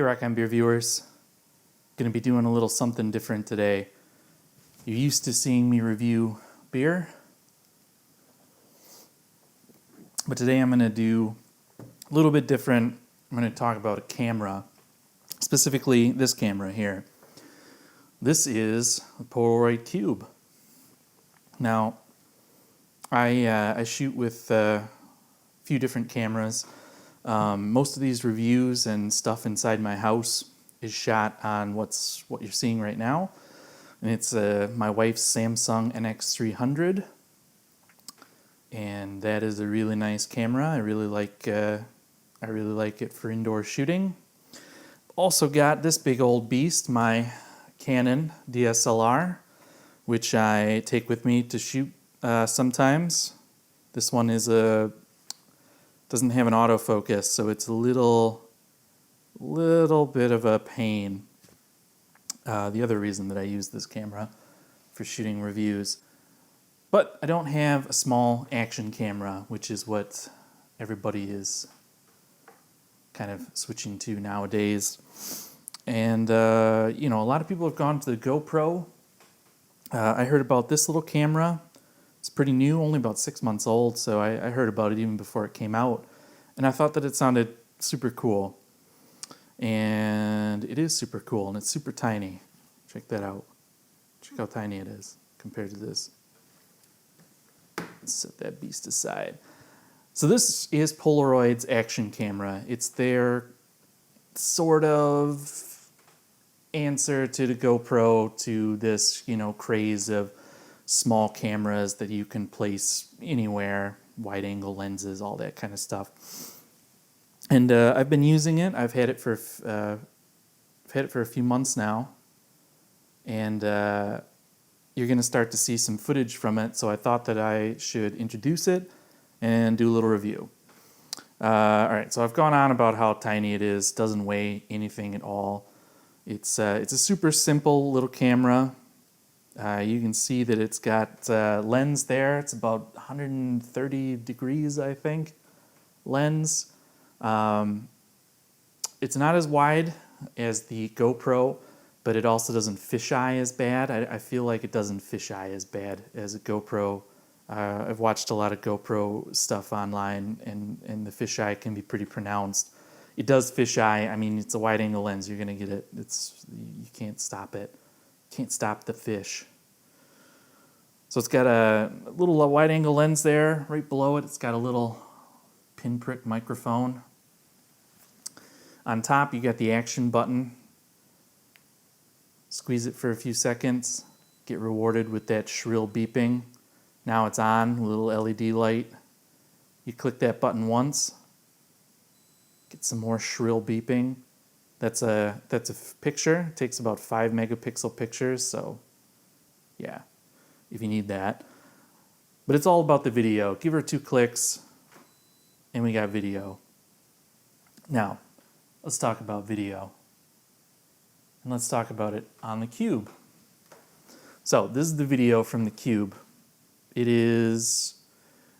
Rock on Beer viewers. Going to be doing a little something different today. You're used to seeing me review beer, but today I'm going to do a little bit different. I'm going to talk about a camera, specifically this camera here. This is a Polaroid Cube. Now, I shoot with a few different cameras. Most of these reviews and stuff inside my house is shot on what you're seeing right now, and it's my wife's Samsung NX300, and that is a really nice camera. I really like it for indoor shooting. Also got this big old beast, my Canon DSLR, which I take with me to shoot sometimes. This one doesn't have an autofocus, so it's a little bit of a pain. The other reason that I use this camera for shooting reviews. But I don't have a small action camera, which is what everybody is kind of switching to nowadays. And, a lot of people have gone to the GoPro. I heard about this little camera. It's pretty new, only about 6 months old, so I heard about it even before it came out. And I thought that it sounded super cool. And it is super cool, and it's super tiny. Check that out. Check how tiny it is compared to this. Let's set that beast aside. So this is Polaroid's action camera. It's their sort of answer to the GoPro, to this, craze of small cameras that you can place anywhere, wide angle lenses, all that kind of stuff. And I've been using it. I've had it for a few months now, and you're going to start to see some footage from it. So I thought that I should introduce it and do a little review. All right. So I've gone on about how tiny it is. Doesn't weigh anything at all. It's a super simple little camera. You can see that it's got lens there. It's about 130 degrees, I think, lens. It's not as wide as the GoPro, but it also doesn't fisheye as bad. I feel like it doesn't fisheye as bad as a GoPro. I've watched a lot of GoPro stuff online, and the fisheye can be pretty pronounced. It does fisheye. I mean, it's a wide angle lens. You're gonna get it. You can't stop it. Can't stop the fish. So it's got a little wide angle lens there. Right below it, it's got a little pinprick microphone. On top, you got the action button. Squeeze it for a few seconds. Get rewarded with that shrill beeping. Now it's on, a little LED light. You click that button once. Get some more shrill beeping. That's a picture. It takes about 5 megapixel pictures, so yeah, if you need that. But it's all about the video. Give her 2 clicks, and we got video. Now, let's talk about video. And let's talk about it on the Cube. So this is the video from the Cube. It is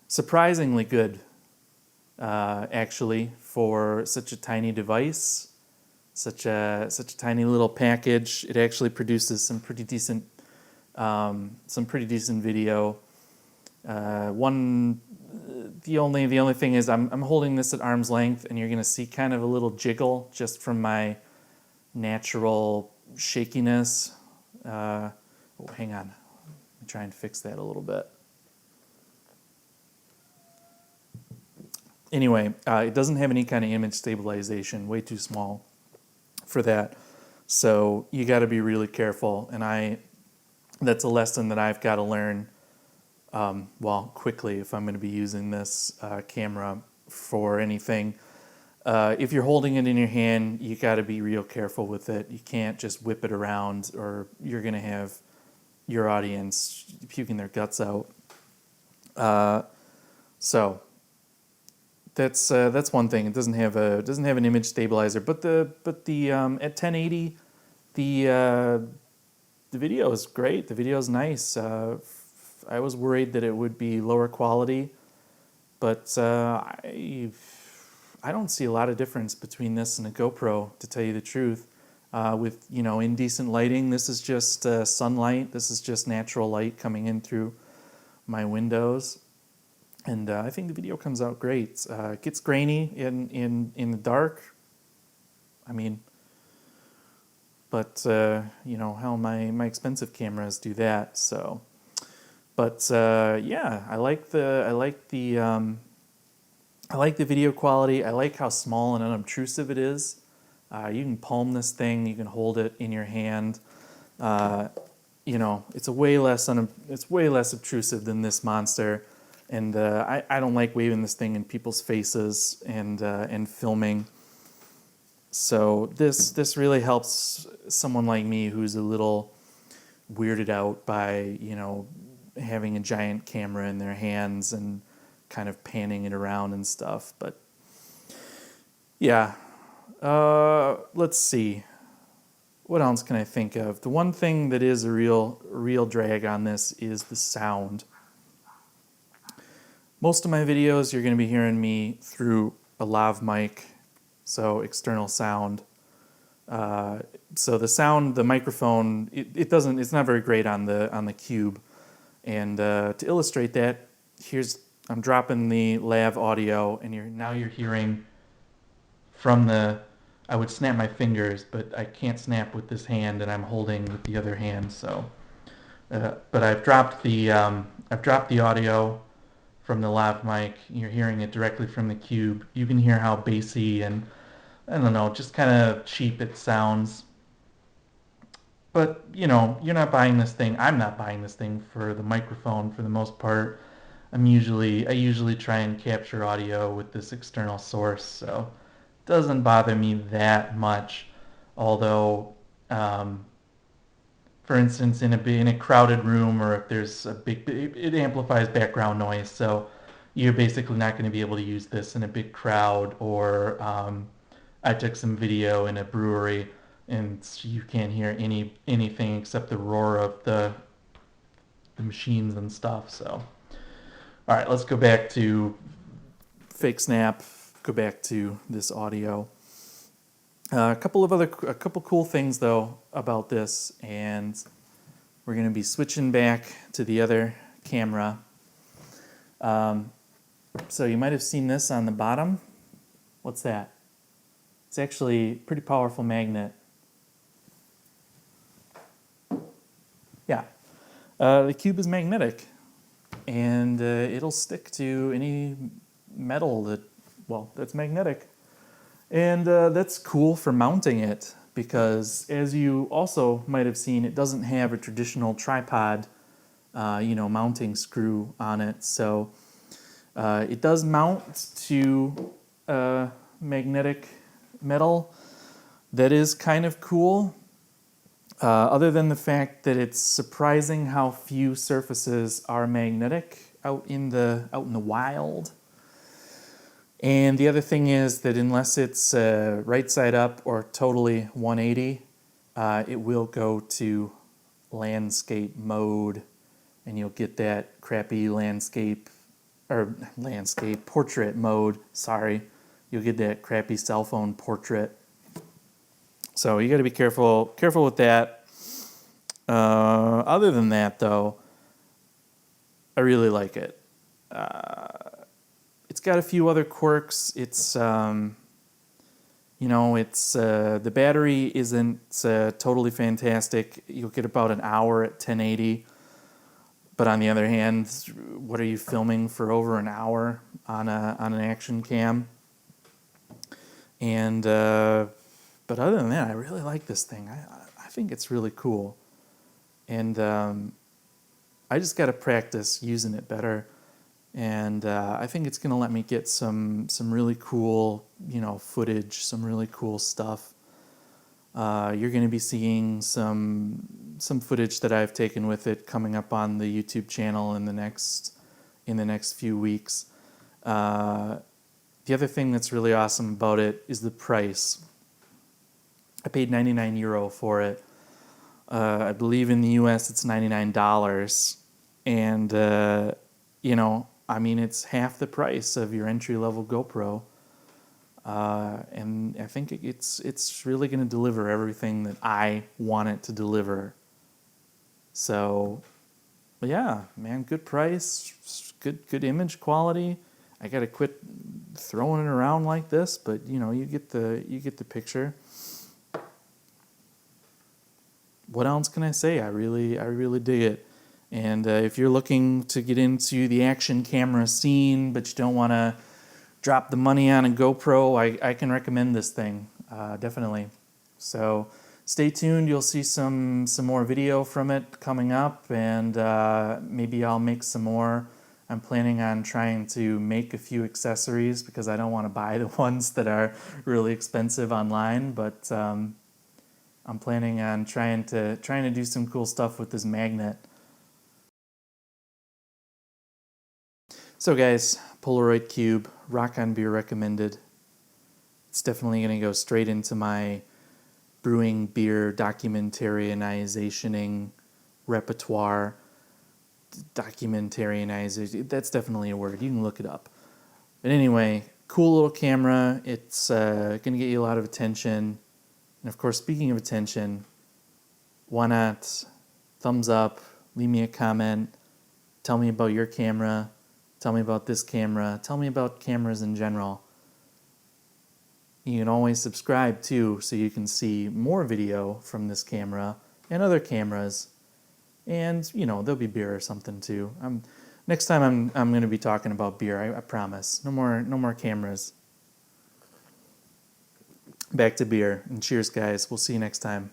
surprisingly good, actually, for such a tiny device, such a tiny little package. It actually produces some pretty decent video. The only thing is I'm holding this at arm's length, and you're gonna see kind of a little jiggle just from my natural shakiness. Hang on, let me try and fix that a little bit. Anyway, it doesn't have any kind of image stabilization, way too small for that. So you got to be really careful, and that's a lesson that I've got to learn quickly if I'm going to be using this camera for anything. If you're holding it in your hand, you got to be real careful with it. You can't just whip it around, or you're going to have your audience puking their guts out. So that's one thing. It doesn't have an image stabilizer, but the at 1080 the video is great. The video is nice. I was worried that it would be lower quality, but I I don't see a lot of difference between this and a GoPro, to tell you the truth. With, indecent lighting, this is just sunlight. This is just natural light coming in through my windows. And I think the video comes out great. It gets grainy in the dark. I mean, but, hell, my expensive cameras do that, so. But, yeah, I like the video quality. I like how small and unobtrusive it is. You can palm this thing. You can hold it in your hand. It's way less obtrusive than this monster. And I don't like waving this thing in people's faces and filming. So this really helps someone like me who's a little weirded out by, having a giant camera in their hands and kind of panning it around and stuff. But yeah, let's see. What else can I think of? The one thing that is a real drag on this is the sound. Most of my videos, you're going to be hearing me through a lav mic, so external sound. So the microphone, it's not very great on the Cube. And to illustrate that, I'm dropping the lav audio, and you're hearing from I would snap my fingers, but I can't snap with this hand, and I'm holding with the other hand. So, but I've dropped the audio from the lav mic. You're hearing it directly from the Cube. You can hear how bassy and, I don't know, just kind of cheap it sounds. But, you're not buying this thing. I'm not buying this thing for the microphone for the most part. I usually try and capture audio with this external source, so it doesn't bother me that much. Although, for instance, in a crowded room, or if there's it amplifies background noise, so you're basically not going to be able to use this in a big crowd. Or I took some video in a brewery, and you can't hear anything except the roar of the machines and stuff. So, all right, let's go back to fake snap. Go back to this audio. A couple cool things though about this, and we're going to be switching back to the other camera. So you might have seen this on the bottom. What's that? It's actually a pretty powerful magnet. Yeah, the Cube is magnetic, and it'll stick to any metal that's magnetic. And that's cool for mounting it, because as you also might have seen, it doesn't have a traditional tripod, mounting screw on it. So it does mount to magnetic metal. That is kind of cool. Other than the fact that it's surprising how few surfaces are magnetic out in the wild. And the other thing is that unless it's right side up or totally 180, it will go to landscape mode, and you'll get that crappy portrait mode. Sorry, you'll get that crappy cell phone portrait. So you got to be careful with that. Other than that, though, I really like it. It's got a few other quirks. It's, the battery isn't totally fantastic. You'll get about an hour at 1080. But on the other hand, what are you filming for over an hour on an action cam? And but other than that, I really like this thing. I think it's really cool, and I just got to practice using it better. And I think it's going to let me get some really cool, footage, some really cool stuff. You're going to be seeing some footage that I've taken with it coming up on the YouTube channel in the next few weeks. The other thing that's really awesome about it is the price. I paid €99 for it. I believe in the US it's $99, and it's half the price of your entry-level GoPro. and I think it's really going to deliver everything that I want it to deliver. So, yeah, man, good price, good image quality. I gotta quit throwing it around like this, but you know, you get the picture. What else can I say? I really dig it. And if you're looking to get into the action camera scene, but you don't want to drop the money on a GoPro, I can recommend this thing, definitely. So stay tuned. You'll see some more video from it coming up, and maybe I'll make some more. I'm planning on trying to make a few accessories because I don't want to buy the ones that are really expensive online, but I'm planning on trying to do some cool stuff with this magnet. So guys, Polaroid Cube, Rock on Beer recommended. It's definitely going to go straight into my brewing beer documentarianizationing repertoire. Documentarianization, that's definitely a word. You can look it up. But anyway, cool little camera. It's going to get you a lot of attention. And of course, speaking of attention, why not thumbs up, leave me a comment, tell me about your camera, tell me about this camera, tell me about cameras in general. You can always subscribe too, so you can see more video from this camera and other cameras. And, you know, there'll be beer or something too. Next time I'm going to be talking about beer, I promise. No more cameras. Back to beer. And cheers, guys. We'll see you next time.